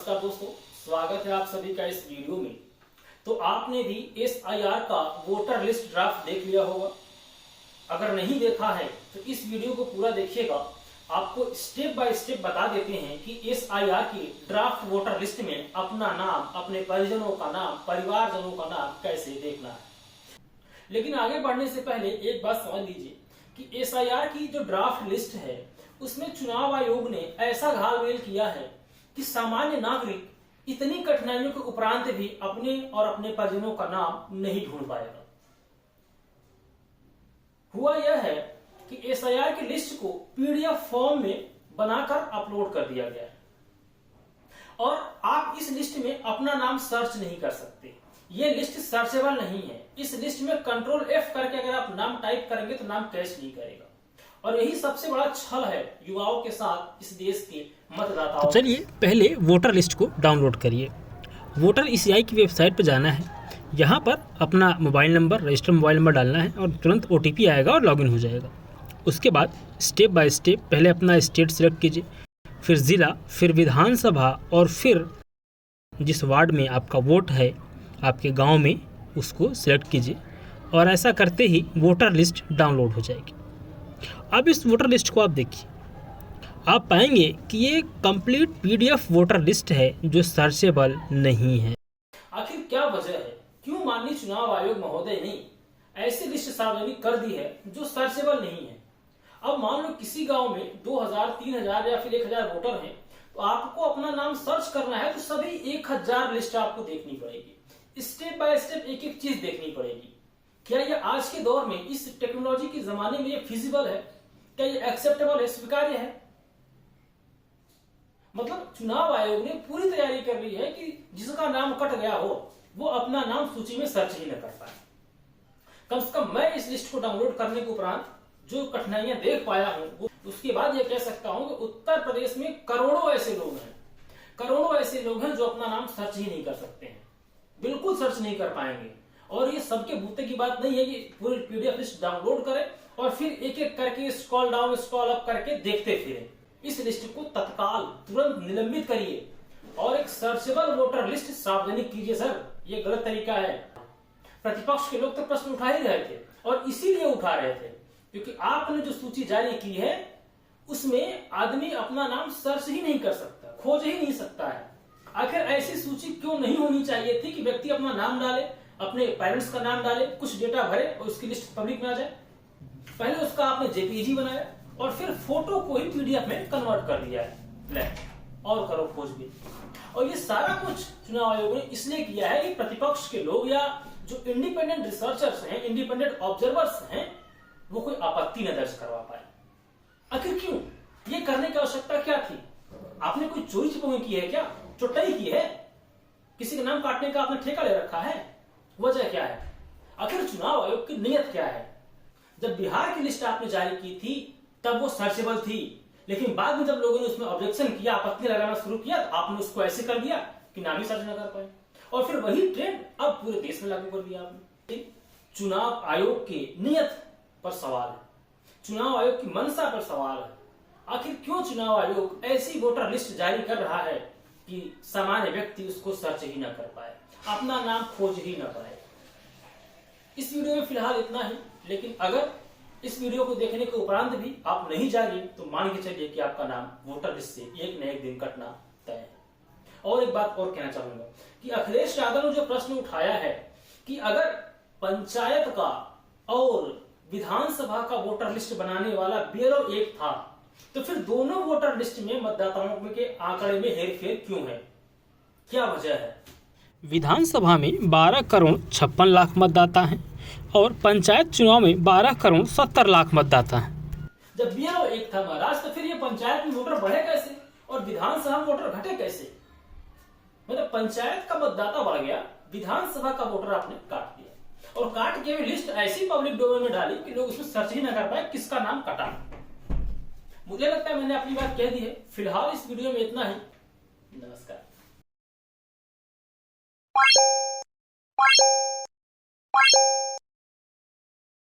नमस्कार दोस्तों, स्वागत है आप सभी का इस वीडियो में। तो आपने भी SIR का वोटर लिस्ट ड्राफ्ट देख लिया होगा। अगर नहीं देखा है तो इस वीडियो को पूरा देखिएगा। आपको स्टेप बाय स्टेप बता देते हैं कि SIR की ड्राफ्ट वोटर लिस्ट में अपना नाम, अपने परिजनों का नाम, परिवारजनों का नाम कैसे देखना है। लेकिन आगे बढ़ने से पहले एक बात समझ लीजिए कि SIR की जो ड्राफ्ट लिस्ट है उसमें चुनाव आयोग ने ऐसा घालमेल किया है कि सामान्य नागरिक इतनी कठिनाइयों के उपरांत भी अपने और अपने परिजनों का नाम नहीं ढूंढ पाएगा। हुआ यह है कि SIR की लिस्ट को PDF फॉर्म में बनाकर अपलोड कर दिया गया है और आप इस लिस्ट में अपना नाम सर्च नहीं कर सकते। यह लिस्ट सर्चेबल नहीं है। इस लिस्ट में Ctrl F करके अगर आप नाम टाइप करेंगे तो नाम कैच नहीं करेगा और यही सबसे बड़ा छल है युवाओं के साथ इस देश के मतदाताओं। तो चलिए पहले वोटर लिस्ट को डाउनलोड करिए। वोटर ECI की वेबसाइट पर जाना है। यहाँ पर अपना mobile number, register mobile number डालना है और तुरंत OTP आएगा और लॉगिन हो जाएगा। उसके बाद स्टेप बाय स्टेप पहले अपना स्टेट सिलेक्ट कीजिए, फिर ज़िला, फिर विधानसभा और फिर जिस वार्ड में आपका वोट है आपके गाँव में उसको सिलेक्ट कीजिए और ऐसा करते ही वोटर लिस्ट डाउनलोड हो जाएगी। अब इस वोटर लिस्ट को आप देखिए, आप पाएंगे कि ये कंप्लीट PDF वोटर लिस्ट है जो सर्चेबल नहीं है। आखिर क्या वजह है, क्यों माननीय चुनाव आयोग महोदय ने ऐसी लिस्ट सार्वजनिक कर दी है जो सर्चेबल नहीं है। अब मान लो किसी गांव में 2000, 3000 या फिर 1000 वोटर हैं, तो आपको अपना नाम सर्च करना है तो सभी 1000 लिस्ट आपको देखनी पड़ेगी। स्टेप बाय स्टेप एक एक चीज देखनी पड़ेगी। क्या ये आज के दौर में, इस टेक्नोलॉजी के जमाने में ये फिजिबल है? क्या ये एक्सेप्टेबल है, स्वीकार्य है? मतलब चुनाव आयोग ने पूरी तैयारी कर ली है कि जिसका नाम कट गया हो वो अपना नाम सूची में सर्च ही न कर पाए। कम से कम मैं इस लिस्ट को डाउनलोड करने के उपरांत जो कठिनाइयां देख पाया हूं, उसके बाद ये कह सकता हूं कि उत्तर प्रदेश में करोड़ों ऐसे लोग हैं जो अपना नाम सर्च ही नहीं कर सकते हैं, बिल्कुल सर्च नहीं कर पाएंगे। और ये सबके बूते की बात नहीं है कि पूरी PDF लिस्ट डाउनलोड करें और फिर एक एक करके स्क्रॉल डाउन स्क्रॉल अप करके देखते फिरें। इस लिस्ट को तत्काल तुरंत निलंबित करिए और एक सर्चेबल वोटर लिस्ट सार्वजनिक कीजिए। सर, ये गलत तरीका है। प्रतिपक्ष के लोग तो प्रश्न उठा ही रहे थे और इसीलिए उठा रहे थे क्योंकि आपने जो सूची जारी की है उसमें आदमी अपना नाम सर्च ही नहीं कर सकता, खोज ही नहीं सकता है। आखिर ऐसी सूची क्यों नहीं होनी चाहिए थी कि व्यक्ति अपना नाम डाले, अपने पेरेंट्स का नाम डाले, कुछ डेटा भरे और उसकी लिस्ट पब्लिक में आ जाए। पहले उसका आपने JPG बनाया और फिर फोटो को ही PDF में कन्वर्ट कर दिया है। ले और करो खोज भी। और ये सारा कुछ चुनाव आयोग ने इसलिए किया है कि प्रतिपक्ष के लोग या जो इंडिपेंडेंट रिसर्चर्स हैं, इंडिपेंडेंट ऑब्जर्वर्स हैं, वो कोई आपत्ति न दर्ज करवा पाए। आखिर क्यों ये करने की आवश्यकता क्या थी? आपने कोई चोरी छिपी की है क्या? चुटाई की है? किसी का नाम काटने का आपने ठेका ले रखा है? वजह क्या है? आखिर चुनाव आयोग की नीयत क्या है? जब बिहार की लिस्ट आपने जारी की थी तब वो सर्चेबल थी, लेकिन बाद में जब लोगों ने उसमें ऑब्जेक्शन किया, आपत्ति लगाना शुरू किया, तो आपने उसको ऐसे कर दिया कि नाम ही सर्च न कर पाए और फिर वही ट्रेंड अब पूरे देश में लागू कर दिया आपने। चुनाव आयोग की नीयत पर सवाल है, चुनाव आयोग की मंशा पर सवाल है। आखिर क्यों चुनाव आयोग ऐसी वोटर लिस्ट जारी कर रहा है कि सामान्य व्यक्ति उसको सर्च ही न कर पाए, अपना नाम खोज ही न पाए। इस वीडियो में फिलहाल इतना ही, लेकिन अगर इस वीडियो को देखने के उपरांत भी आप नहीं जागे तो मान के चलिए कि आपका नाम वोटर लिस्ट से एक न एक दिन कटना तय है। और एक बात और कहना चाहूंगा कि अखिलेश यादव ने जो प्रश्न उठाया है कि अगर पंचायत का और विधानसभा का वोटर लिस्ट बनाने वाला BLO एक था तो फिर दोनों वोटर लिस्ट में मतदाताओं के आंकड़े में हेरफेर क्यों है? क्या वजह है? विधानसभा में 12 करोड़ 56 लाख मतदाता हैं और पंचायत चुनाव में 12 करोड़ 70 लाख मतदाता हैं। जब BLO एक था महाराज, तो फिर ये पंचायत में वोटर बढ़े कैसे और विधानसभा में वोटर घटे कैसे? मतलब पंचायत का मतदाता बढ़ गया, विधानसभा का वोटर आपने काट दिया और काट के लिस्ट ऐसी पब्लिक डोमेन में डाली कि लोग उसमें सर्च ही न कर पाए किसका नाम कटा। मुझे लगता है मैंने अपनी बात कह दी है। फिलहाल इस वीडियो में इतना ही। नमस्कार।